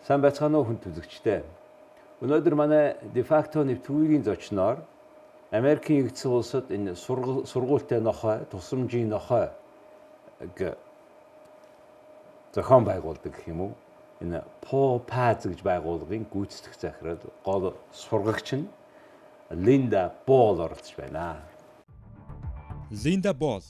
Сайн байцгаана уу хүн үзэгчтэй. Өнөөдөр манай дефакто нэвтрүүлгийн зочноор Америкийн нэгдсэн улсад энэ сургуультай нохой, тусламжийн нохой зохион байгуулдаг гэх юм уу? Энэ PawPADs гэж байгууллагын гүйцэтгэх захирал гол сургагч нь Линда Болл оролцож байна. Линда Болл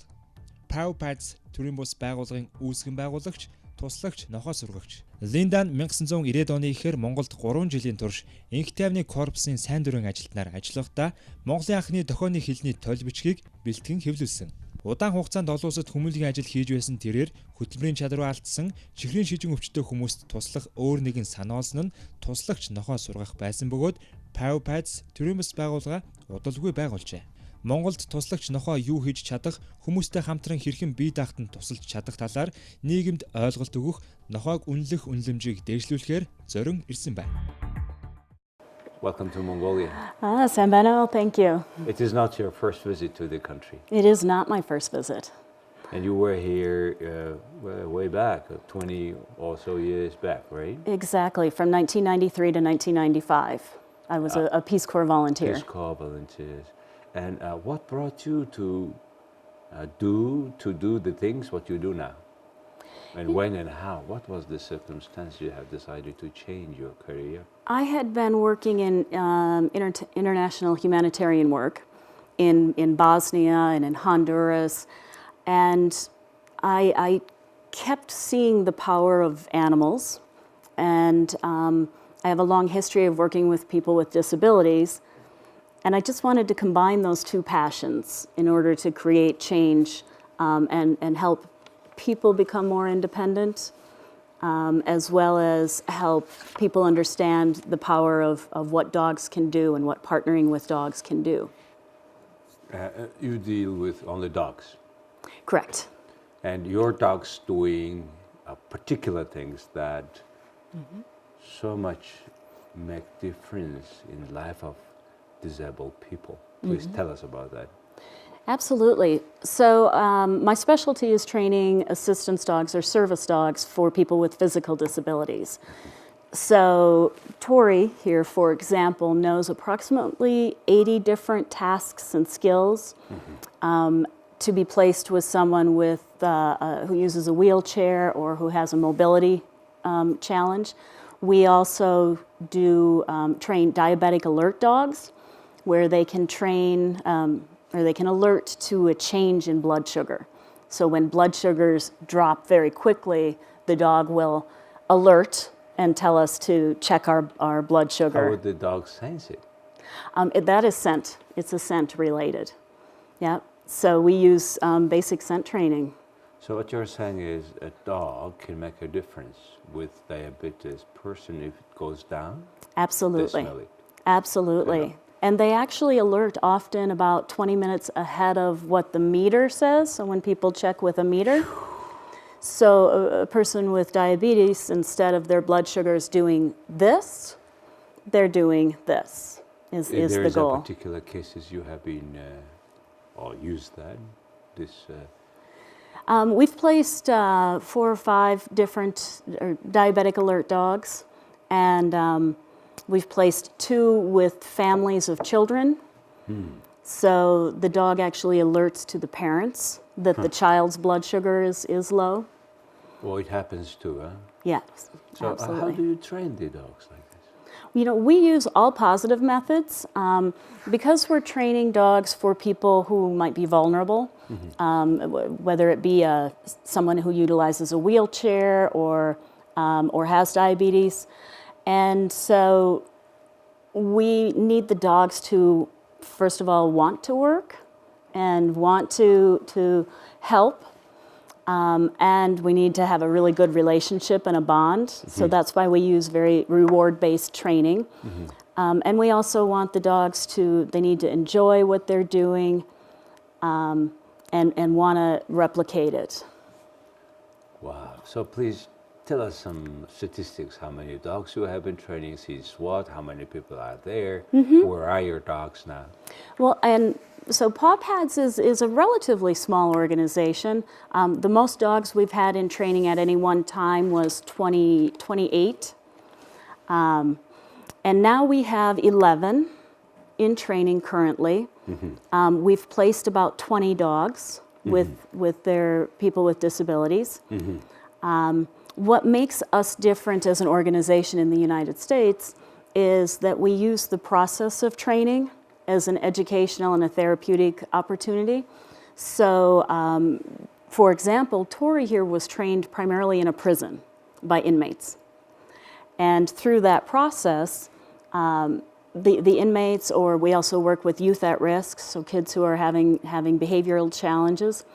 PawPADs төрийн бус байгууллагын үүсгэн байгуулагч, туслагч, нохой сургагч. Линда нь 1990-ад оны ихэр Монголд 3 жилийн турш энх тайвны корпусын сайн дурын ажилтнаар ажиллахдаа Монголын анхны дохионы хэлний толь бичгийг бэлтгэн хэвлүүлсэн. Удаан хугацаанд олон улсад хүмүүнлэгийн ажил хийж байсан тэрээр хөтөлбөрийн чадвараа алдсан чихрийн шижин өвчтөй хүмүүст туслах өөр нэгэн санаолсон нь туслагч нохой сургах байсан бөгөөд PawPADs төрийн бус байгууллага удалгүй байгуулжээ. Монголд туслагч нохой юу хийж чадах, хүмүүстэй хамтран хэрхэн бие даахтанд тусалж чадах талаар нийгэмд ойлголт өгөх, нохойг үнэлэх үнэлэмжийг дээшлүүлэхээр зорин ирсэн байна. Welcome to Mongolia. San Beno, thank you. It is not your first visit to the country. It is not my first visit. And you were here way back, 20 or so years back, right? Exactly, from 1993 to 1995. I was a Peace Corps volunteer. Peace Corps volunteers. And what brought you to do the things what you do now? And when and how? What was the circumstance you have decided to change your career? I had been working in international humanitarian work in Bosnia and in Honduras, and I kept seeing the power of animals, and I have a long history of working with people with disabilities, and I just wanted to combine those two passions in order to create change and help people become more independent, as well as help people understand the power of what dogs can do and what partnering with dogs can do. You deal with only dogs? Correct. And your dog's doing particular things that so much make difference in the life of disabled people. Please tell us about that. Absolutely. So my specialty is training assistance dogs or service dogs for people with physical disabilities. So Tori here, for example, knows approximately 80 different tasks and skills to be placed with someone with who uses a wheelchair or who has a mobility challenge. We also do train diabetic alert dogs, where they can train or they can alert to a change in blood sugar. So when blood sugars drop very quickly, the dog will alert and tell us to check our blood sugar. How would the dog sense it? That is scent. It's a scent related. Yeah. So we use basic scent training. So what you're saying is a dog can make a difference with diabetes person if it goes down? Absolutely. They smell it. Absolutely. Yeah. And they actually alert often about 20 minutes ahead of what the meter says, so when people check with a meter. So a person with diabetes, instead of their blood sugars doing this, they're doing this, is the goal. There is a particular cases you have been, or used that, this... We've placed 4 or 5 different diabetic alert dogs, and we've placed 2 with families of children. So the dog actually alerts to the parents that the child's blood sugar is low. Well, it happens too, huh? Yes, So absolutely. how do you train the dogs like this? You know, we use all positive methods because we're training dogs for people who might be vulnerable, whether it be someone who utilizes a wheelchair or has diabetes. And so we need the dogs to, first of all, want to work and want to help. And we need to have a really good relationship and a bond. So that's why we use very reward-based training. And we also want the dogs they need to enjoy what they're doing and want to replicate it. Wow. So please tell us some statistics. How many dogs you have been training since what? How many people are there? Where are your dogs now? Well, and so PawPADs is a relatively small organization. The most dogs we've had in training at any one time was 28. And now we have 11 in training currently. We've placed about 20 dogs with their people with disabilities. What makes us different as an organization in the United States is that we use the process of training as an educational and a therapeutic opportunity. So, for example, Tori here was trained primarily in a prison by inmates. And through that process, the inmates, or we also work with youth at risk, so kids who are having behavioral challenges.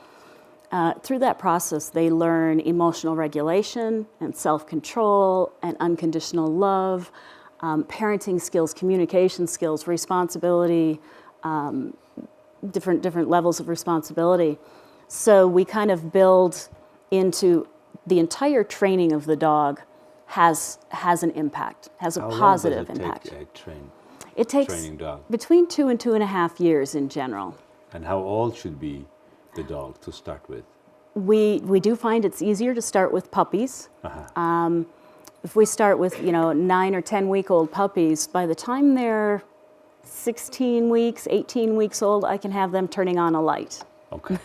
Through that process, they learn emotional regulation and self-control and unconditional love, parenting skills, communication skills, responsibility, different levels of responsibility. So we kind of build into the entire training of the dog has an impact, has a positive impact. How long does it take It takes training dog? between 2 and 2.5 years in general. And how old should be the dog to start with? We do find it's easier to start with puppies. If we start with 9 or 10-week-old puppies, by the time they're 16 weeks, 18 weeks old, I can have them turning on a light. Okay.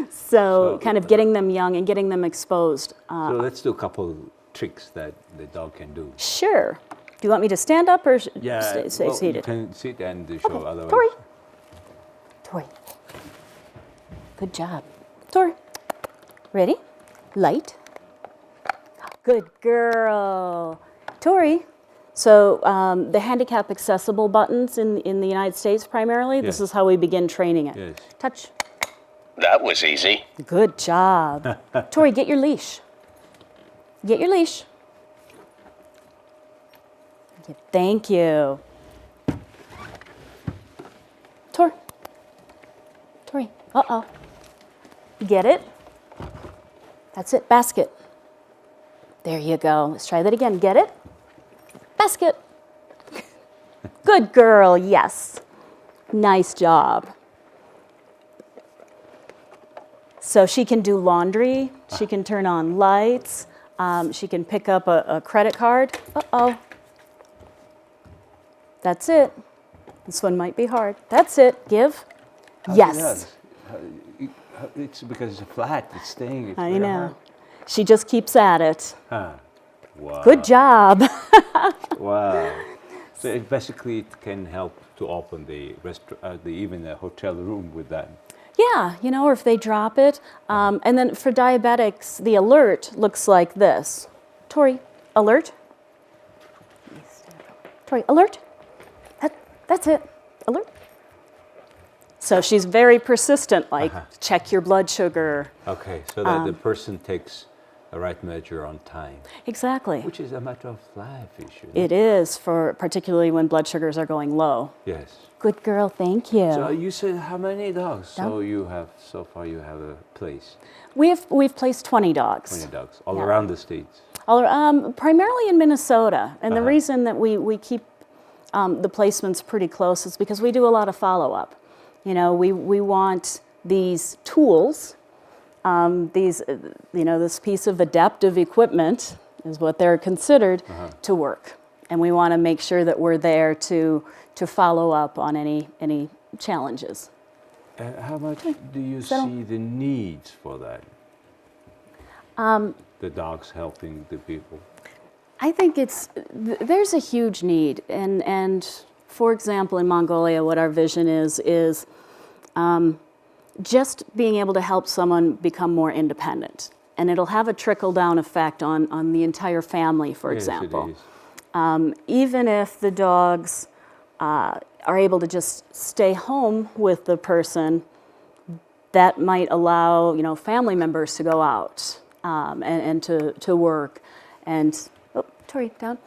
So kind of getting them young and getting them exposed. So let's do a couple tricks that the dog can do. Sure. Do you want me to stand up or Yeah, stay well, seated? you can sit and show Okay. otherwise. Tori. Good job. Tori. Ready? Light. Good girl. Tori. So the handicap accessible buttons in the United States primarily, this Yes. is how we begin training it. Yes. Touch. That was easy. Good job. Tori, get your leash. Get your leash. Thank you. Tori. Tori. Uh-oh. Get it? That's it. Basket. There you go. Let's try that again. Get it? Basket. Good girl. Yes. Nice job. So she can do laundry. She can turn on lights. She can pick up a credit card. Uh-oh. That's it. This one might be hard. That's it. Give. Yes. It's because it's flat. It's staying. It's I very know. hard. She just keeps at it. Wow. Good job. Wow. So it basically it can help to open the even the hotel room with that. Yeah, or if they drop it. And then for diabetics, the alert looks like this. Tori, alert. Tori, alert. That's it. Alert. So she's very persistent, like check your blood sugar. Okay, so that the person takes the right measure on time. Exactly. Which is a matter of life issue. It is, for particularly when blood sugars are going low. Yes. Good girl, thank you. So you said how many dogs? Down. So far you have a place. We've placed 20 dogs. 20 dogs all Yeah. around the states. Primarily in Minnesota, and the reason that we keep the placements pretty close is because we do a lot of follow-up. We want these tools, this piece of adaptive equipment is what they're considered to work, and we want to make sure that we're there to follow up on any challenges. How much do you Settle. see the needs for that? The dogs helping the people. I think there's a huge need, and for example, in Mongolia, what our vision is just being able to help someone become more independent, and it'll have a trickle-down effect on the entire family, for example. Yes, it is. Even if the dogs are able to just stay home with the person, that might allow family members to go out and to work, and Tori, down.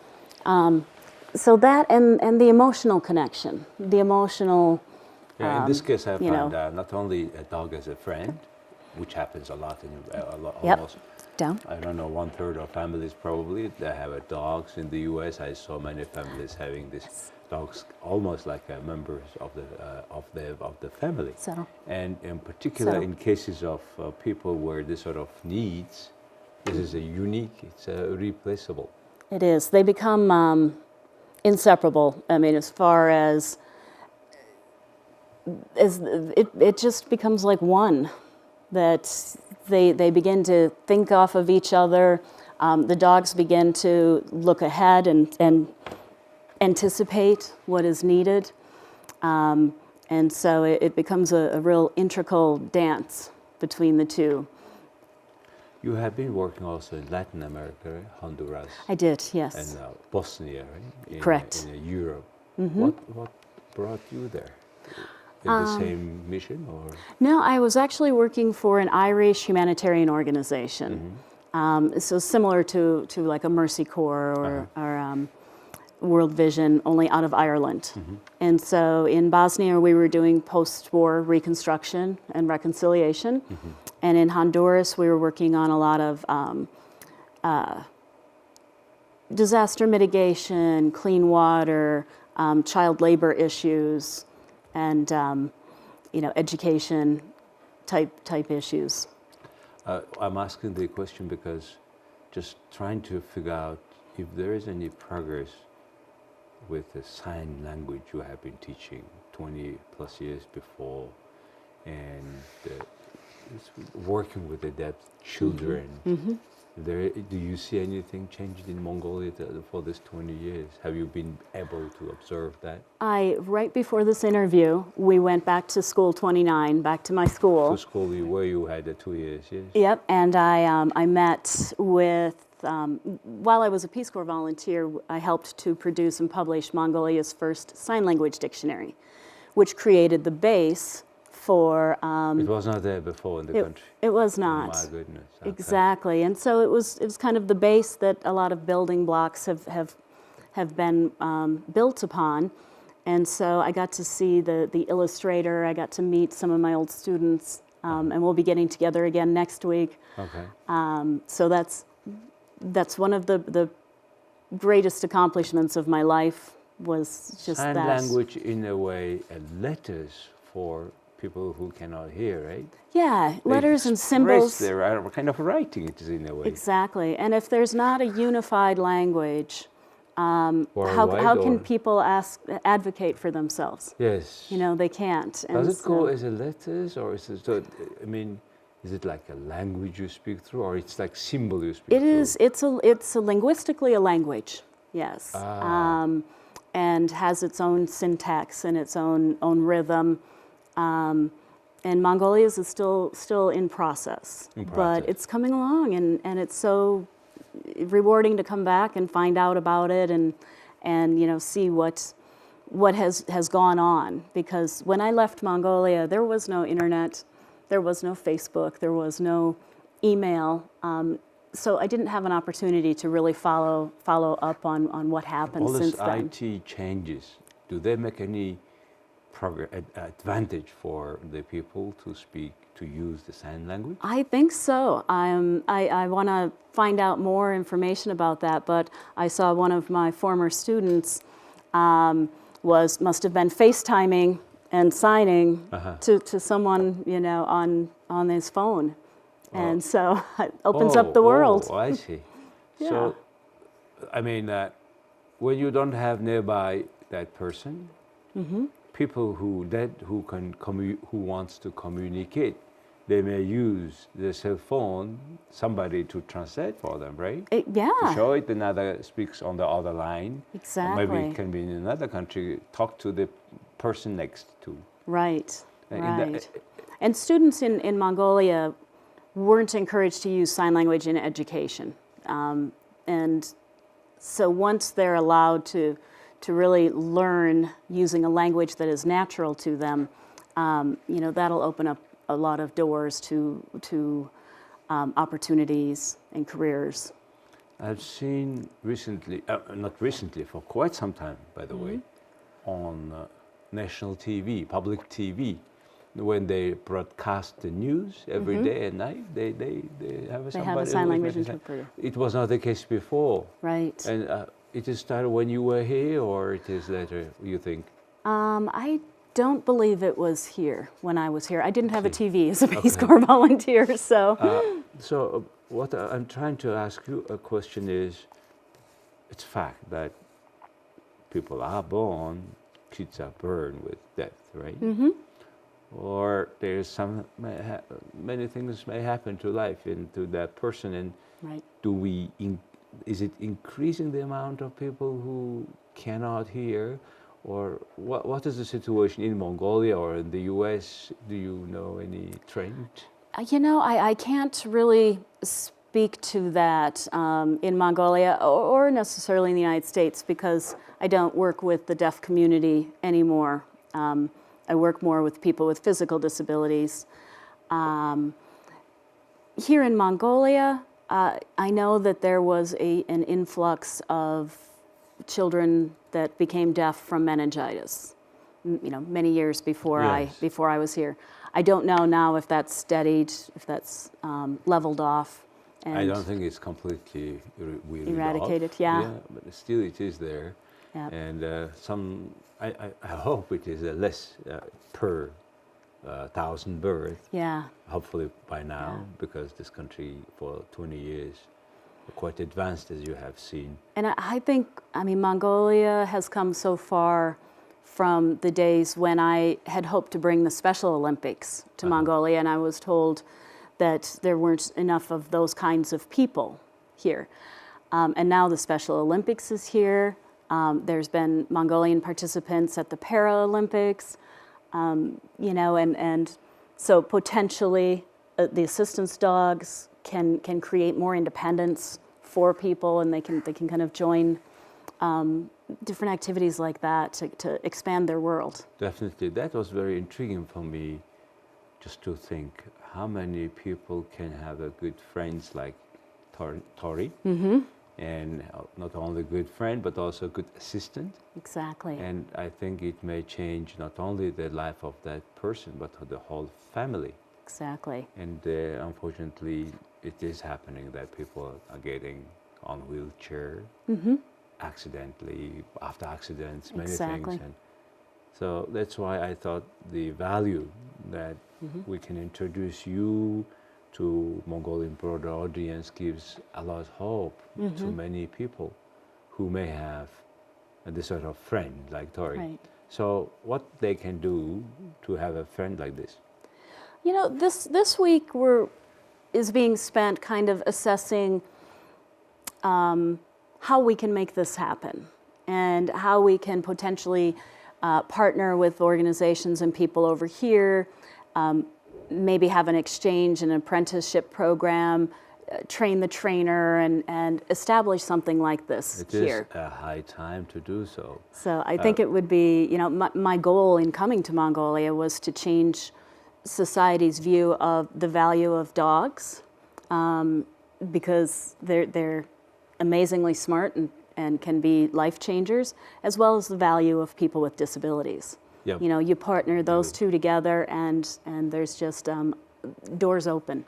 So that and the emotional connection, the emotional. Yeah, in this case, I you know. found not only a dog as a friend, which happens a lot Yep. almost. Down. I don't know, 1/3 of families probably they have dogs in the U.S. I saw many families having these dogs almost like members of the family. Settle. And in particular, Settle. in cases of people where this sort of needs, this is a unique, it's replaceable. It is. They become inseparable. I mean, as far as it just becomes like one, that they begin to think off of each other. The dogs begin to look ahead and anticipate what is needed. And so it becomes a real integral dance between the two. You have been working also in Latin America, right? Honduras. I did, yes. And Bosnia, right? Correct. In Europe. Mm-hmm. What brought you there? In the same mission, or? No, I was actually working for an Irish humanitarian organization. Mm-hmm. So similar to like a Mercy Corps or World Vision, only out of Ireland. Mm-hmm. And so in Bosnia, we were doing post-war reconstruction and reconciliation. Mm-hmm. And in Honduras, we were working on a lot of disaster mitigation, clean water, child labor issues, and education type issues. I'm asking the question because just trying to figure out if there is any progress with the sign language you have been teaching 20 plus years before, and working with the deaf children. Mm-hmm. Do you see anything changed in Mongolia for this 20 years? Have you been able to observe that? Right before this interview, we went back to school 29, back to my school. To school where you had the 2 years, yes? Yep, and I met with, while I was a Peace Corps volunteer, I helped to produce and publish Mongolia's first sign language dictionary, which created the base for... it was not there before in the country? It was not. Oh my goodness. Okay. Exactly, and so it was kind of the base that a lot of building blocks have been built upon. And so I got to see the illustrator, I got to meet some of my old students, and we'll be getting together again next week. Okay. So that's one of the greatest accomplishments of my life, was just sign that. Language, in a way, letters for people who cannot hear, right? Yeah, letters and symbols. They're kind of writing it in a way. Exactly, and if there's not a unified language, how can people advocate for themselves? Yes. They can't. Does it go as a letters, or is it? Is it like a language you speak through, or it's like symbol you speak through? It's linguistically a language. Yes. And has its own syntax and its own rhythm. And Mongolia's is still in process. But it's coming along, and it's so rewarding to come back and find out about it and see what has gone on. Because when I left Mongolia, there was no internet, there was no Facebook, there was no email. So I didn't have an opportunity to really follow up on what happened since then. All these IT changes, do they make any advantage for the people to use the sign language? I think so. I want to find out more information about that, but I saw one of my former students must have been FaceTiming and signing to someone on his phone. And so it opens up the world. Oh, I see. Yeah. So, when you don't have nearby that person, people who wants to communicate, they may use the cell phone, somebody to translate for them, right? Yeah. To show it, another speaks on the other line. Exactly. Or maybe it can be in another country, talk to the person next to. Right, and students in Mongolia weren't encouraged to use sign language in education. And so once they're allowed to really learn using a language that is natural to them, that'll open up a lot of doors to opportunities and careers. I've seen recently, not recently, for quite some time, by the way, on national TV, public TV, when they broadcast the news every day and night, they have a sign language interpreter. It was not the case before. Right. And it started when you were here, or it is later, you think? I don't believe it was here when I was here. I didn't have a TV as a Peace Corps volunteer, so. So what I'm trying to ask you a question is, it's fact that people are born, kids are born with death, right? Mm-hmm. Or there's many things may happen to life and to that person, and Right. is it increasing the amount of people who cannot hear, or what is the situation in Mongolia or in the U.S.? Do you know any trend? You know, I can't really speak to that in Mongolia or necessarily in the United States because I don't work with the deaf community anymore. I work more with people with physical disabilities. Here in Mongolia, I know that there was an influx of children that became deaf from meningitis, you know, many years before Yes. I was here. I don't know now if that's steadied, if that's leveled off. And I don't think it's completely weeded eradicated, off. yeah. But still it is there. Yep. And I hope it is less per 1,000 births, Yeah, hopefully by now, because this country for 20 years quite advanced, as you have seen. and I think, I mean, Mongolia has come so far from the days when I had hoped to bring the Special Olympics to Mongolia, and I was told that there weren't enough of those kinds of people here. And now the Special Olympics is here. There's been Mongolian participants at the Paralympics, you know, and so potentially the assistance dogs can create more independence for people, and they can kind of join different activities like that to expand their world. Definitely, that was very intriguing for me, just to think how many people can have a good friends like Tori, and not only good friend but also good assistant. Exactly. And I think it may change not only the life of that person but the whole family. Exactly. And unfortunately, it is happening that people are getting on wheelchair accidentally, after accidents, many Exactly. things. And so that's why I thought the value that we can introduce you to Mongolian broader audience gives a lot of hope to many people who may have this sort of friend like Tori. Right. So what they can do to have a friend like this? You know, this week is being spent kind of assessing how we can make this happen and how we can potentially partner with organizations and people over here, maybe have an exchange, an apprenticeship program, train the trainer, and establish something like this here. It is a high time to do so. So I think it would be, you know, my goal in coming to Mongolia was to change society's view of the value of dogs, because they're amazingly smart and can be life changers, as well as the value of people with disabilities. Yep. You know, you partner those two together, and there's just doors open.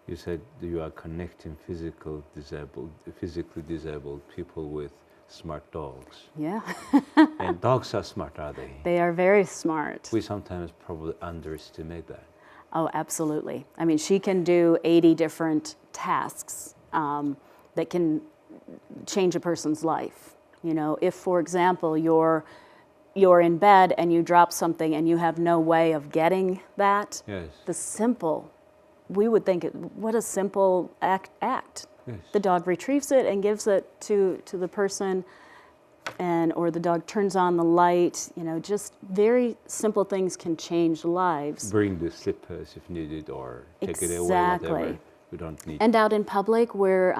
You said you are connecting physically disabled people with smart dogs. Yeah, And dogs are smart, are they? they are very smart. We sometimes probably underestimate that. Oh, absolutely. I mean, she can do 80 different tasks that can change a person's life. You know, if, for example, you're in bed and you drop something and you have no way of getting that, Yes. we would think, what a simple act. Yes. The dog retrieves it and gives it to the person, or the dog turns on the light. You know, just very simple things can change lives. Bring the slippers if needed, or take it away, Exactly. whatever. We don't need. And out in public, where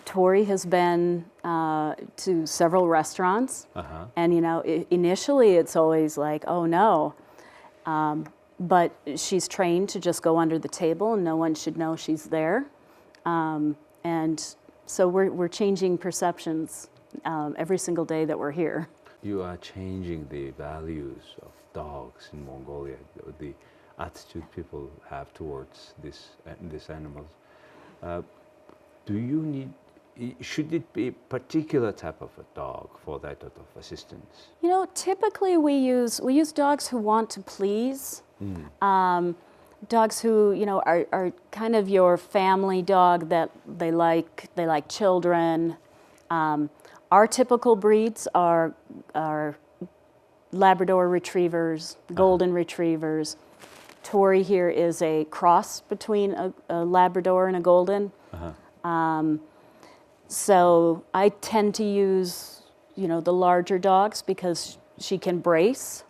Tori has been to several restaurants, and you know, initially it's always like, oh no, but she's trained to just go under the table and no one should know she's there, and so we're changing perceptions every single day that we're here. You are changing the values of dogs in Mongolia, the attitude people have towards these animals. Do you need? Should it be a particular type of a dog for that type of assistance? You know, typically we use dogs who want to please. Dogs who, you know, are kind of your family dog, that they like children. Our typical breeds are Labrador retrievers, golden retrievers. Tori here is a cross between a Labrador and a golden. So I tend to use, the larger dogs because she can brace.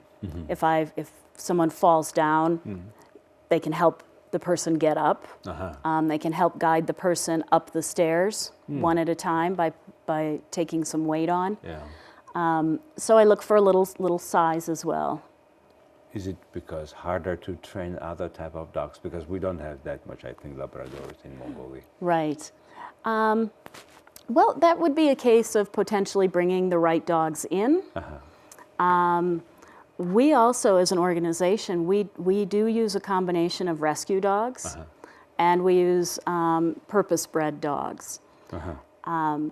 If someone falls down, they can help the person get up. They can help guide the person up the stairs one at a time by taking some weight on. So I look for a little size as well. Is it because harder to train other type of dogs? Because we don't have that much, I think, Labradors in Mongolia. Right. Well, that would be a case of potentially bringing the right dogs in. We also, as an organization, we do use a combination of rescue dogs, and we use purpose-bred dogs. And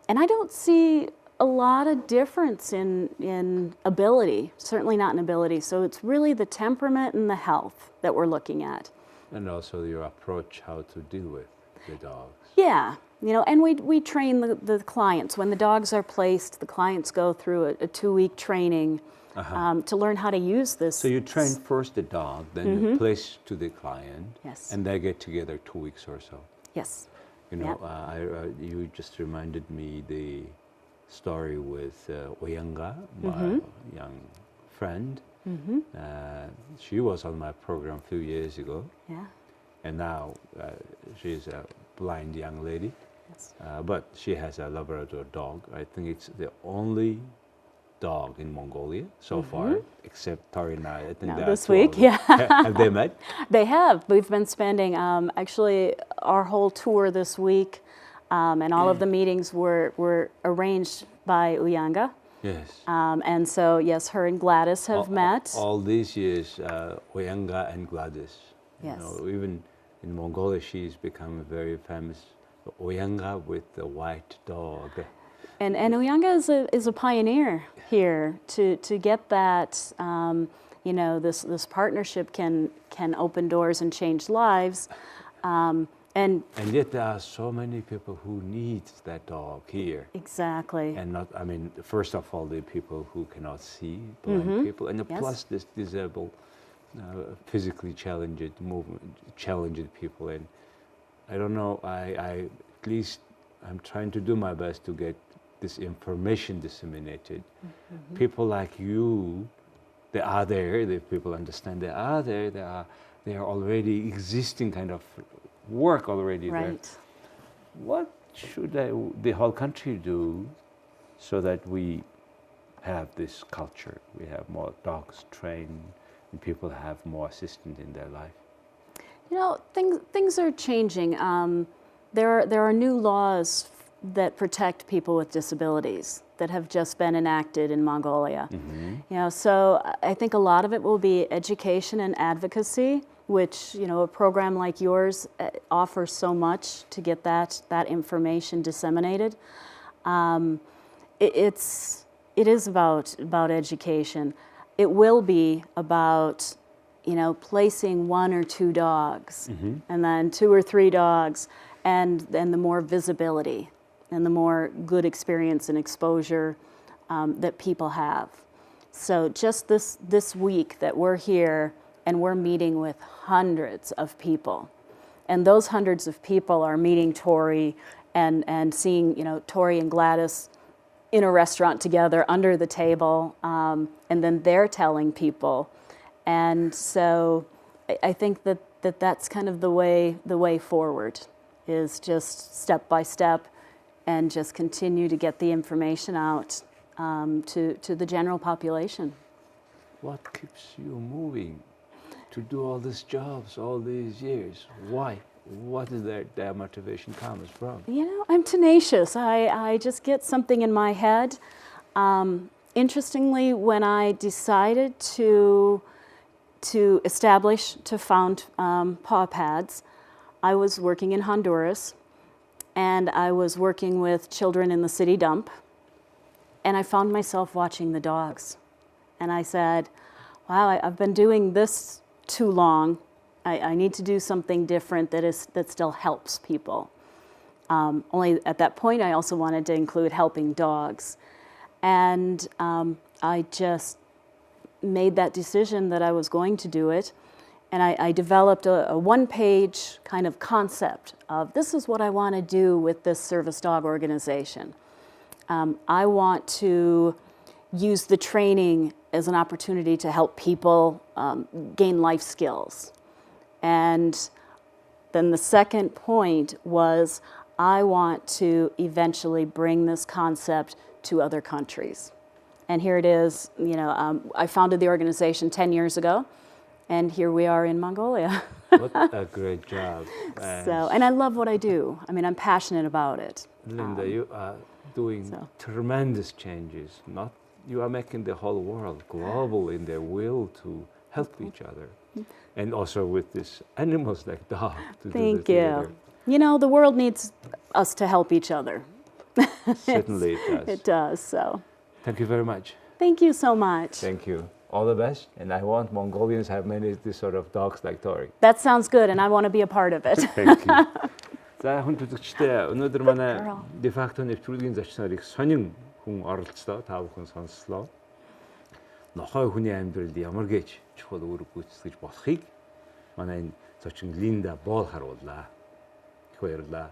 I don't see a lot of difference in ability, certainly not in ability. So it's really the temperament and the health that we're looking at. And also your approach how to deal with the dogs. Yeah, and we train the clients. When the dogs are placed, the clients go through a 2-week training to learn how to use this. So you train first the dog, then you place to the client, Yes. and they get together 2 weeks or so. Yes. You just reminded me the story with Oyanga, my young friend. She was on my program a few years ago. Yeah. And now she's a blind young lady. Yes. But she has a Labrador dog. I think it's the only dog in Mongolia so far, except Tori and I. I think Now this week, yeah. Have they met? They have. We've been spending actually our whole tour this week, and all of the meetings were arranged by Uyanga. Yes. And so, yes, her and Gladys have met. All these years, Oyanga and Gladys. Yes. Even in Mongolia, she's become very famous. Oyanga with the white dog. And Uyanga is a pioneer here to get that. This partnership can open doors and change lives. And yet there are so many people who need that dog here. Exactly. And first of all, the people who cannot see, blind people, and plus this disabled, physically challenged people. And I don't know, at least I'm trying to do my best to get this information disseminated. People like you, they are there, the people understand they are there, they are already existing kind of work already there. What should the whole country do so that we have this culture, we have more dogs trained, and people have more assistance in their life? Things are changing. There are new laws that protect people with disabilities that have just been enacted in Mongolia. So I think a lot of it will be education and advocacy, which a program like yours offers so much to get that information disseminated. It is about education. It will be about placing 1 or 2 dogs, and then 2 or 3 dogs, and the more visibility and the more good experience and exposure that people have. So just this week that we're here and we're meeting with hundreds of people, and those hundreds of people are meeting Tori and seeing Tori and Gladys in a restaurant together under the table, and then they're telling people. And so I think that's kind of the way forward, is just step by step and just continue to get the information out to the general population. What keeps you moving to do all these jobs all these years? Why? What is that motivation comes from? I'm tenacious. I just get something in my head. Interestingly, when I decided to found PawPADs, I was working in Honduras, and I was working with children in the city dump, and I found myself watching the dogs. And I said, wow, I've been doing this too long. I need to do something different that still helps people. Only at that point, I also wanted to include helping dogs. And I just made that decision that I was going to do it. And I developed a one-page kind of concept of this is what I want to do with this service dog organization. I want to use the training as an opportunity to help people gain life skills. And then the second point was I want to eventually bring this concept to other countries. And here it is, I founded the organization 10 years ago, and here we are in Mongolia. What a great job. And I love what I do. I mean, I'm passionate about it. Linda, you are doing tremendous changes. You are making the whole world global in their will to help each other. And also with these animals like dogs. Thank you. The world needs us to help each other. Certainly it does. It does, so. Thank you very much. Thank you so much. Thank you. All the best. And I want Mongolians have many of these sort of dogs like Tori. That sounds good, and I want to be a part of it. Thank you. За хүн төлөвчтэй өнөөдөр манай de facto нэвтрүүлгийн зочин нарыг сонин хүн оролцлоо. Та бүхэн сонслоо. Нохой хүний амьдралд ямар гэж чухал үүрэг гүйцэтгэж болохыг манай энэ зочин Линда Болл харууллаа. Их баярлалаа.